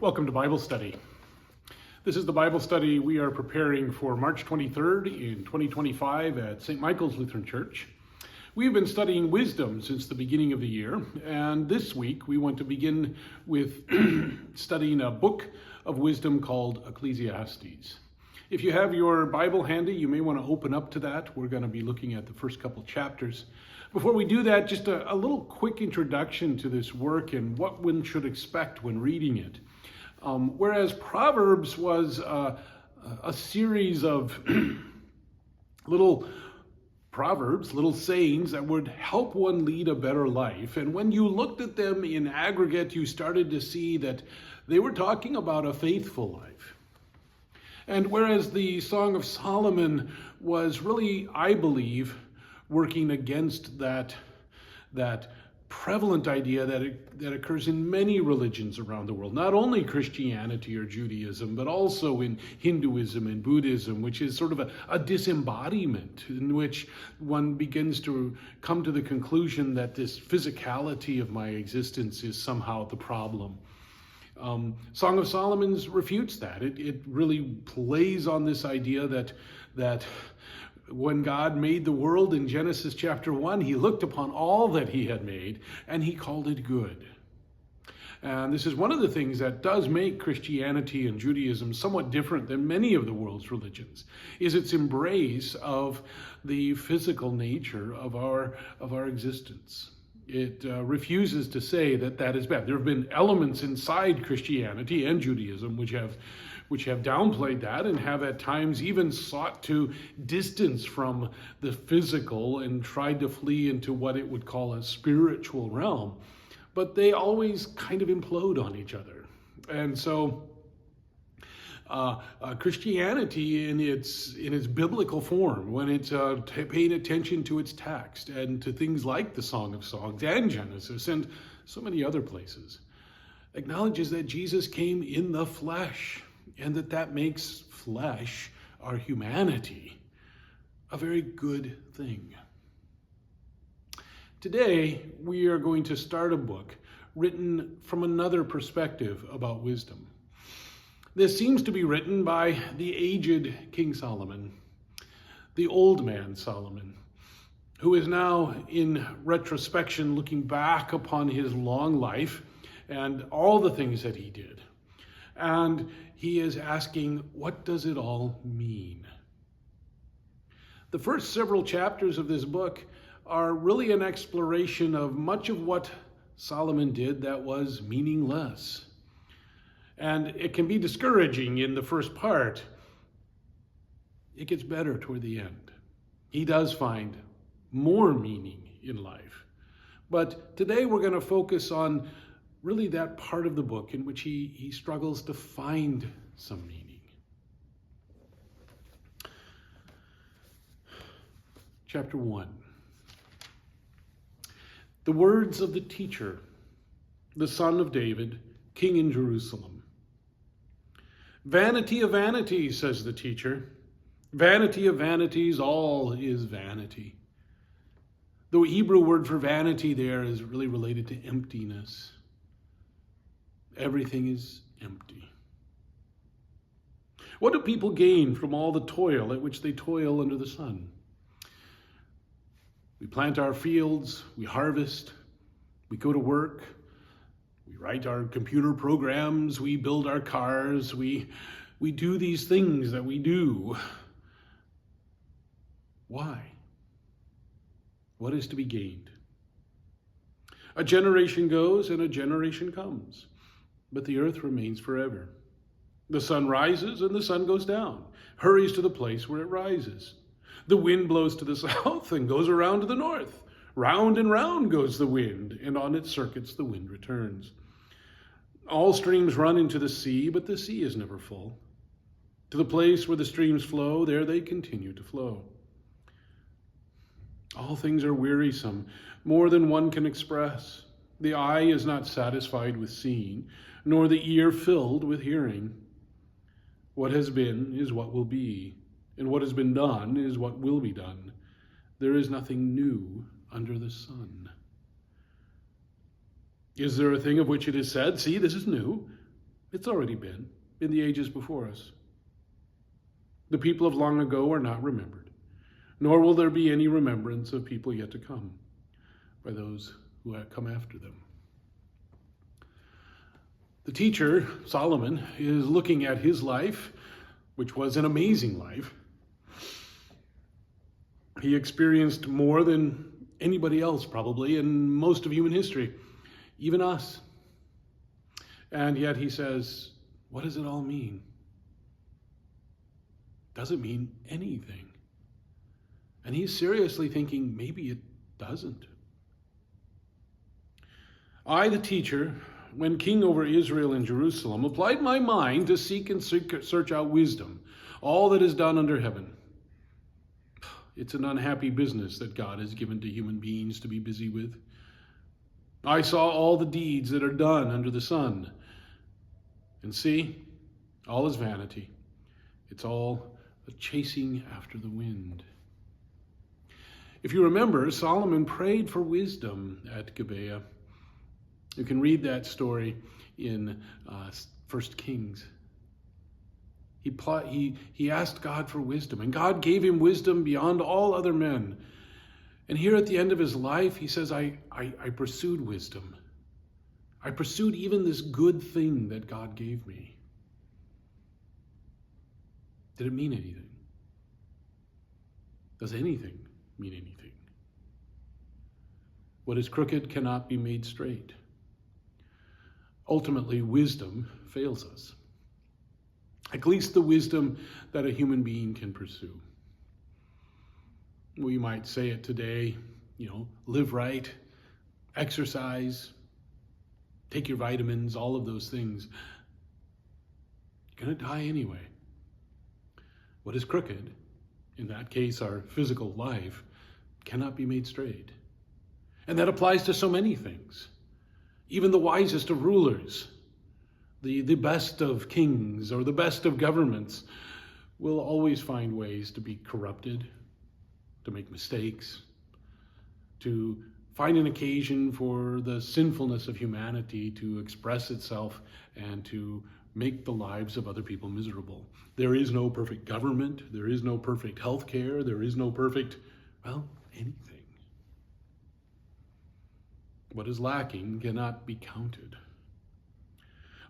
Welcome to Bible Study. This is the Bible study we are preparing for March 23rd in 2025 at St. Michael's Lutheran Church. We've been studying wisdom since the beginning of the year, and this week we want to begin with studying a book of wisdom called Ecclesiastes. If you have your Bible handy, you may want to open up to that. We're going to be looking at the first couple chapters. Before we do that, just a little quick introduction to this work and what one should expect when reading it. Whereas Proverbs was a series of little proverbs, little sayings that would help one lead a better life. And when you looked at them in aggregate, you started to see that they were talking about a faithful life. And whereas the Song of Solomon was really, I believe, working against that prevalent idea that occurs in many religions around the world, not only Christianity or Judaism, but also in Hinduism and Buddhism, which is sort of a disembodiment in which one begins to come to the conclusion that this physicality of my existence is somehow the problem. Song of Solomon refutes that. It really plays on this idea that when God made the world in Genesis chapter 1, he looked upon all that he had made and he called it good. And this is one of the things that does make Christianity and Judaism somewhat different than many of the world's religions, is its embrace of the physical nature of our existence. It refuses to say that is bad. There have been elements inside Christianity and Judaism which have downplayed that and have at times even sought to distance from the physical and tried to flee into what it would call a spiritual realm. But they always kind of implode on each other. And so Christianity in its biblical form, when it's paying attention to its text and to things like the Song of Songs and Genesis and so many other places, acknowledges that Jesus came in the flesh, and that makes flesh, our humanity, a very good thing. Today, we are going to start a book written from another perspective about wisdom. This seems to be written by the aged King Solomon, the old man Solomon, who is now in retrospection looking back upon his long life and all the things that he did. And he is asking, what does it all mean? The first several chapters of this book are really an exploration of much of what Solomon did that was meaningless. And it can be discouraging in the first part. It gets better toward the end. He does find more meaning in life. But today we're going to focus on really that part of the book in which he struggles to find some meaning. Chapter 1. The words of the teacher, the son of David, king in Jerusalem. Vanity of vanities, says the teacher. Vanity of vanities, all is vanity. The Hebrew word for vanity there is really related to emptiness. Everything is empty. What do people gain from all the toil at which they toil under the sun? We plant our fields, we harvest, we go to work, we write our computer programs, we build our cars, we do these things that we do. Why? What is to be gained? A generation goes and a generation comes, but the earth remains forever. The sun rises and the sun goes down, hurries to the place where it rises. The wind blows to the south and goes around to the north. Round and round goes the wind, and on its circuits the wind returns. All streams run into the sea, but the sea is never full. To the place where the streams flow, there they continue to flow. All things are wearisome, more than one can express. The eye is not satisfied with seeing, nor the ear filled with hearing. What has been is what will be, and what has been done is what will be done. There is nothing new under the sun. Is there a thing of which it is said, see, this is new? It's already been in the ages before us. The people of long ago are not remembered, nor will there be any remembrance of people yet to come by those who have come after them. The teacher, Solomon, is looking at his life, which was an amazing life. He experienced more than anybody else probably in most of human history, even us. And yet he says, what does it all mean? Does it mean anything? And he's seriously thinking, maybe it doesn't. I, the teacher, when king over Israel and Jerusalem, applied my mind to seek and search out wisdom, all that is done under heaven. It's an unhappy business that God has given to human beings to be busy with. I saw all the deeds that are done under the sun. And see, all is vanity. It's all a chasing after the wind. If you remember, Solomon prayed for wisdom at Gibeah. You can read that story in 1 Kings. He asked God for wisdom, and God gave him wisdom beyond all other men. And here at the end of his life, he says, I pursued wisdom. I pursued even this good thing that God gave me. Did it mean anything? Does anything mean anything? What is crooked cannot be made straight. Ultimately, wisdom fails us. At least the wisdom that a human being can pursue. We might say it today, live right, exercise, take your vitamins, all of those things. You're going to die anyway. What is crooked, in that case our physical life, cannot be made straight. And that applies to so many things. Even the wisest of rulers, the best of kings or the best of governments will always find ways to be corrupted, to make mistakes, to find an occasion for the sinfulness of humanity to express itself and to make the lives of other people miserable. There is no perfect government. There is no perfect health care. There is no perfect, anything. What is lacking cannot be counted.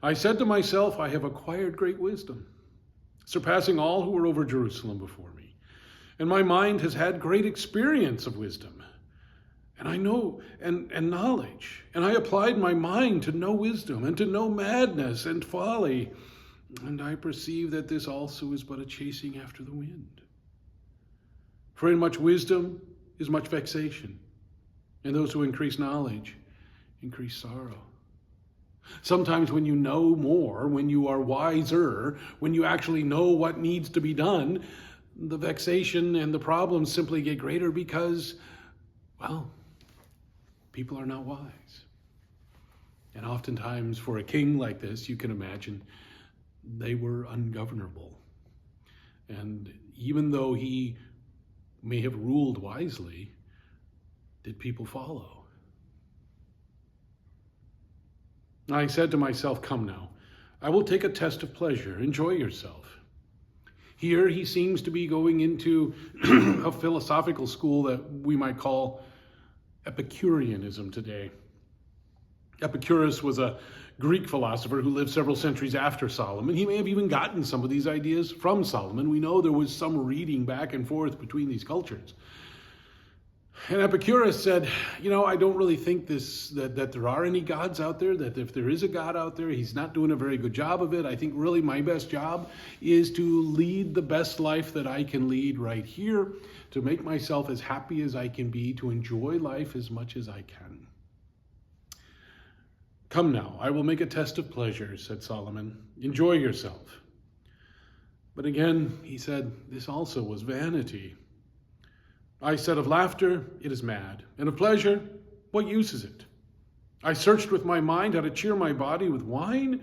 I said to myself, I have acquired great wisdom, surpassing all who were over Jerusalem before me. And my mind has had great experience of wisdom. And I know and knowledge. And I applied my mind to know wisdom and to know madness and folly. And I perceive that this also is but a chasing after the wind. For in much wisdom is much vexation. And those who increase knowledge increase sorrow. Sometimes when you know more, when you are wiser, when you actually know what needs to be done, the vexation and the problems simply get greater because, people are not wise. And oftentimes for a king like this, you can imagine, they were ungovernable. And even though he may have ruled wisely, did people follow? I said to myself, come now, I will take a test of pleasure. Enjoy yourself. Here he seems to be going into a philosophical school that we might call Epicureanism today. Epicurus was a Greek philosopher who lived several centuries after Solomon. He may have even gotten some of these ideas from Solomon. We know there was some reading back and forth between these cultures. And Epicurus said, I don't really think that there are any gods out there, that if there is a God out there, he's not doing a very good job of it. I think really my best job is to lead the best life that I can lead right here, to make myself as happy as I can be, to enjoy life as much as I can. Come now, I will make a test of pleasure, said Solomon. Enjoy yourself. But again, he said, this also was vanity. I said of laughter, it is mad, and of pleasure, what use is it? I searched with my mind how to cheer my body with wine,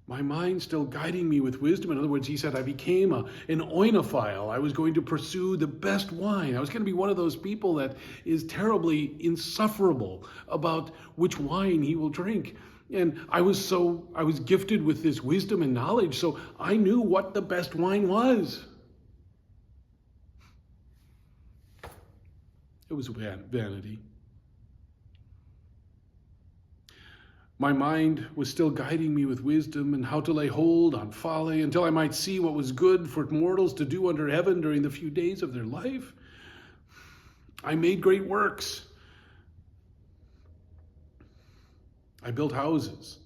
my mind still guiding me with wisdom. In other words, he said, I became an oinophile. I was going to pursue the best wine. I was going to be one of those people that is terribly insufferable about which wine he will drink. And I was gifted with this wisdom and knowledge, so I knew what the best wine was. It was vanity. My mind was still guiding me with wisdom and how to lay hold on folly until I might see what was good for mortals to do under heaven during the few days of their life. I made great works. I built houses.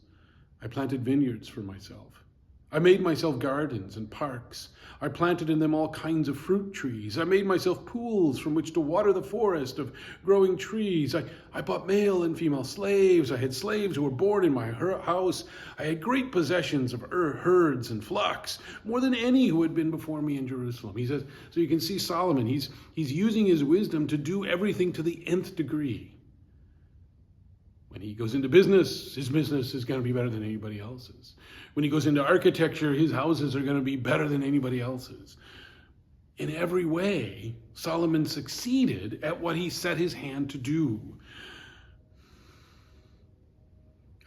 I planted vineyards for myself. I made myself gardens and parks. I planted in them all kinds of fruit trees. I made myself pools from which to water the forest of growing trees. I bought male and female slaves. I had slaves who were born in my house. I had great possessions of herds and flocks, more than any who had been before me in Jerusalem. He says, so you can see Solomon, he's using his wisdom to do everything to the nth degree. When he goes into business, his business is going to be better than anybody else's. When he goes into architecture, his houses are going to be better than anybody else's. In every way, Solomon succeeded at what he set his hand to do.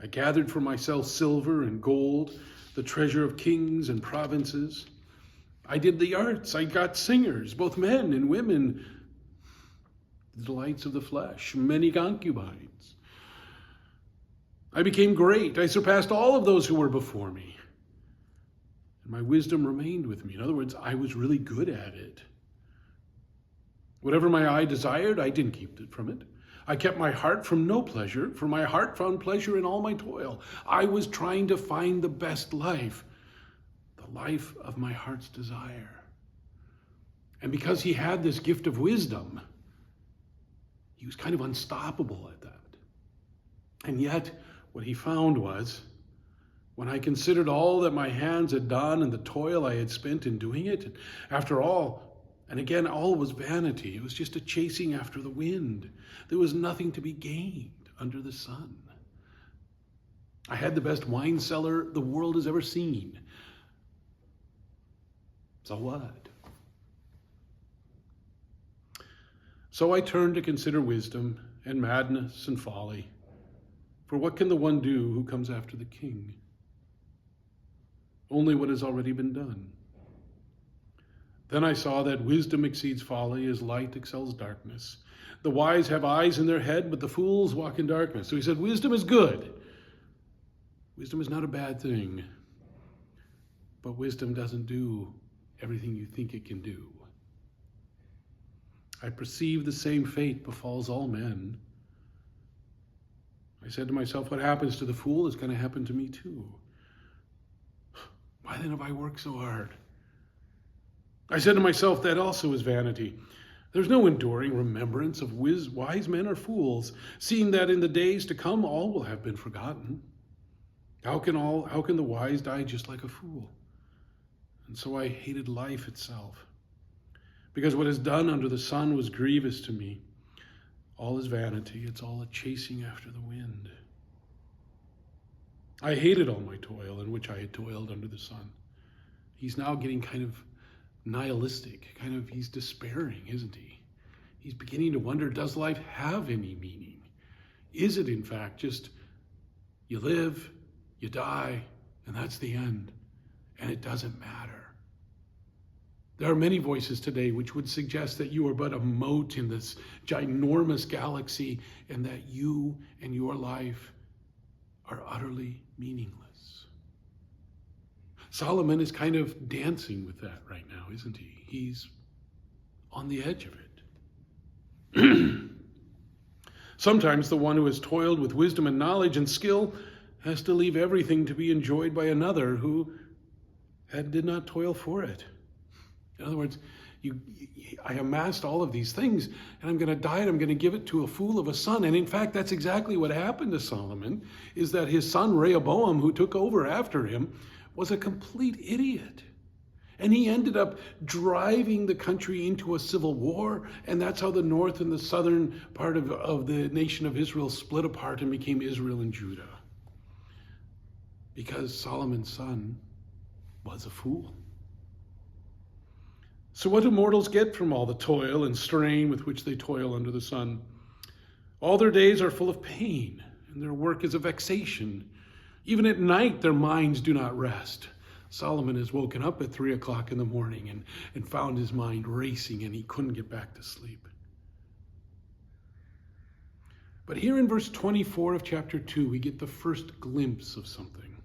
I gathered for myself silver and gold, the treasure of kings and provinces. I did the arts. I got singers, both men and women, the delights of the flesh, many concubines. I became great. I surpassed all of those who were before me. And my wisdom remained with me. In other words, I was really good at it. Whatever my eye desired, I didn't keep it from it. I kept my heart from no pleasure, for my heart found pleasure in all my toil. I was trying to find the best life, the life of my heart's desire. And because he had this gift of wisdom, he was kind of unstoppable at that. And yet, what he found was, when I considered all that my hands had done and the toil I had spent in doing it, and after all, and again, all was vanity. It was just a chasing after the wind. There was nothing to be gained under the sun. I had the best wine cellar the world has ever seen. So what? So I turned to consider wisdom and madness and folly. For what can the one do who comes after the king? Only what has already been done. Then I saw that wisdom exceeds folly as light excels darkness. The wise have eyes in their head, but the fools walk in darkness. So he said, wisdom is good. Wisdom is not a bad thing. But wisdom doesn't do everything you think it can do. I perceive the same fate befalls all men. I said to myself, what happens to the fool is going to happen to me too. Why then have I worked so hard? I said to myself, that also is vanity. There's no enduring remembrance of wise men or fools, seeing that in the days to come all will have been forgotten. How can the wise die just like a fool? And so I hated life itself, because what is done under the sun was grievous to me. All is vanity. It's all a chasing after the wind. I hated all my toil in which I had toiled under the sun. He's now getting kind of nihilistic, he's despairing, isn't he? He's beginning to wonder, does life have any meaning? Is it in fact just you live, you die, and that's the end, and it doesn't matter? There are many voices today which would suggest that you are but a mote in this ginormous galaxy and that you and your life are utterly meaningless. Solomon is kind of dancing with that right now, isn't he? He's on the edge of it. Sometimes the one who has toiled with wisdom and knowledge and skill has to leave everything to be enjoyed by another who did not toil for it. In other words, I amassed all of these things, and I'm going to die, and I'm going to give it to a fool of a son. And in fact, that's exactly what happened to Solomon, is that his son Rehoboam, who took over after him, was a complete idiot. And he ended up driving the country into a civil war, and that's how the north and the southern part of the nation of Israel split apart and became Israel and Judah. Because Solomon's son was a fool. So what do mortals get from all the toil and strain with which they toil under the sun? All their days are full of pain, and their work is a vexation. Even at night, their minds do not rest. Solomon has woken up at 3 o'clock in the morning and found his mind racing, and he couldn't get back to sleep. But here in verse 24 of chapter 2, we get the first glimpse of something.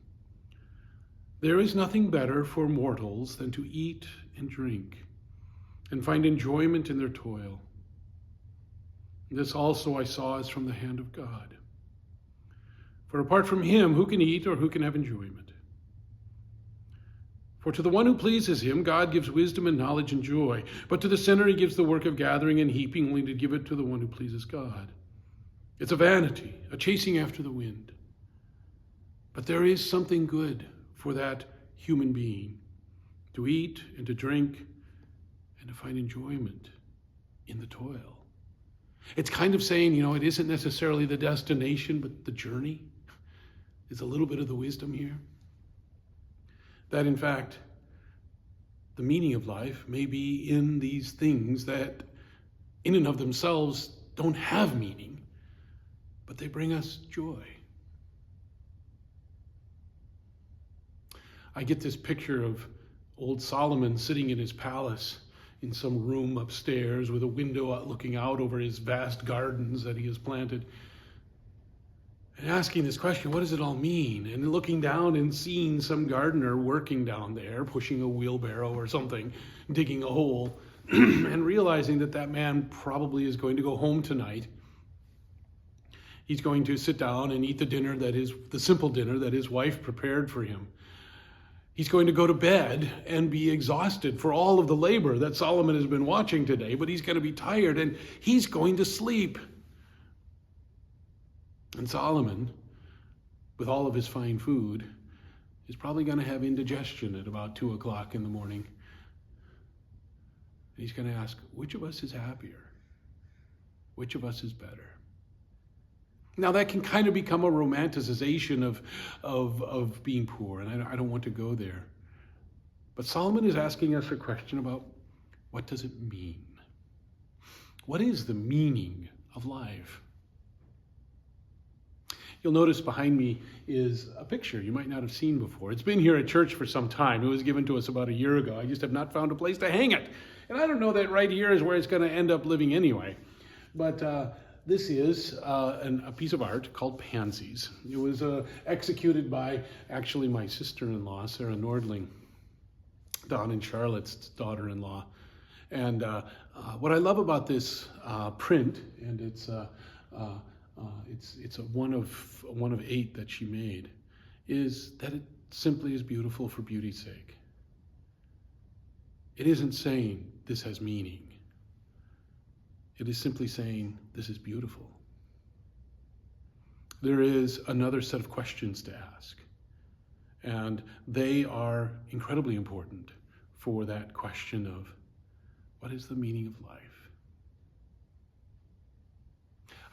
There is nothing better for mortals than to eat and drink and find enjoyment in their toil. This also I saw is from the hand of God. For apart from him, who can eat or who can have enjoyment? For to the one who pleases him, God gives wisdom and knowledge and joy. But to the sinner, he gives the work of gathering and heaping, only to give it to the one who pleases God. It's a vanity, a chasing after the wind. But there is something good for that human being, to eat and to drink and to find enjoyment in the toil. It's kind of saying, it isn't necessarily the destination, but the journey. Is a little bit of the wisdom here. That in fact, the meaning of life may be in these things that in and of themselves don't have meaning, but they bring us joy. I get this picture of old Solomon sitting in his palace in some room upstairs with a window looking out over his vast gardens that he has planted, and asking this question, what does it all mean? And looking down and seeing some gardener working down there, pushing a wheelbarrow or something, digging a hole, and realizing that man probably is going to go home tonight. He's going to sit down and eat the simple dinner that his wife prepared for him. He's going to go to bed and be exhausted for all of the labor that Solomon has been watching today, but he's going to be tired and he's going to sleep. And Solomon, with all of his fine food, is probably going to have indigestion at about 2 o'clock in the morning. And he's going to ask, which of us is happier? Which of us is better? Now that can kind of become a romanticization of being poor, and I don't want to go there. But Solomon is asking us a question about, what does it mean? What is the meaning of life? You'll notice behind me is a picture you might not have seen before. It's been here at church for some time. It was given to us about a year ago. I just have not found a place to hang it. And I don't know that right here is where it's going to end up living anyway. But this is a piece of art called Pansies. It was executed by actually my sister-in-law, Sarah Nordling, Don and Charlotte's daughter-in-law. And what I love about this print, and it's a one of 8 that she made, is that it simply is beautiful for beauty's sake. It isn't saying this has meaning. It is simply saying this is beautiful. There is another set of questions to ask, and they are incredibly important for that question of what is the meaning of life?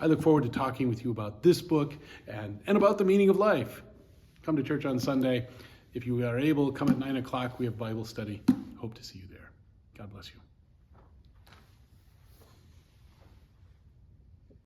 I look forward to talking with you about this book and about the meaning of life. Come to church on Sunday. If you are able, come at 9 o'clock. We have Bible study. Hope to see you there. God bless you.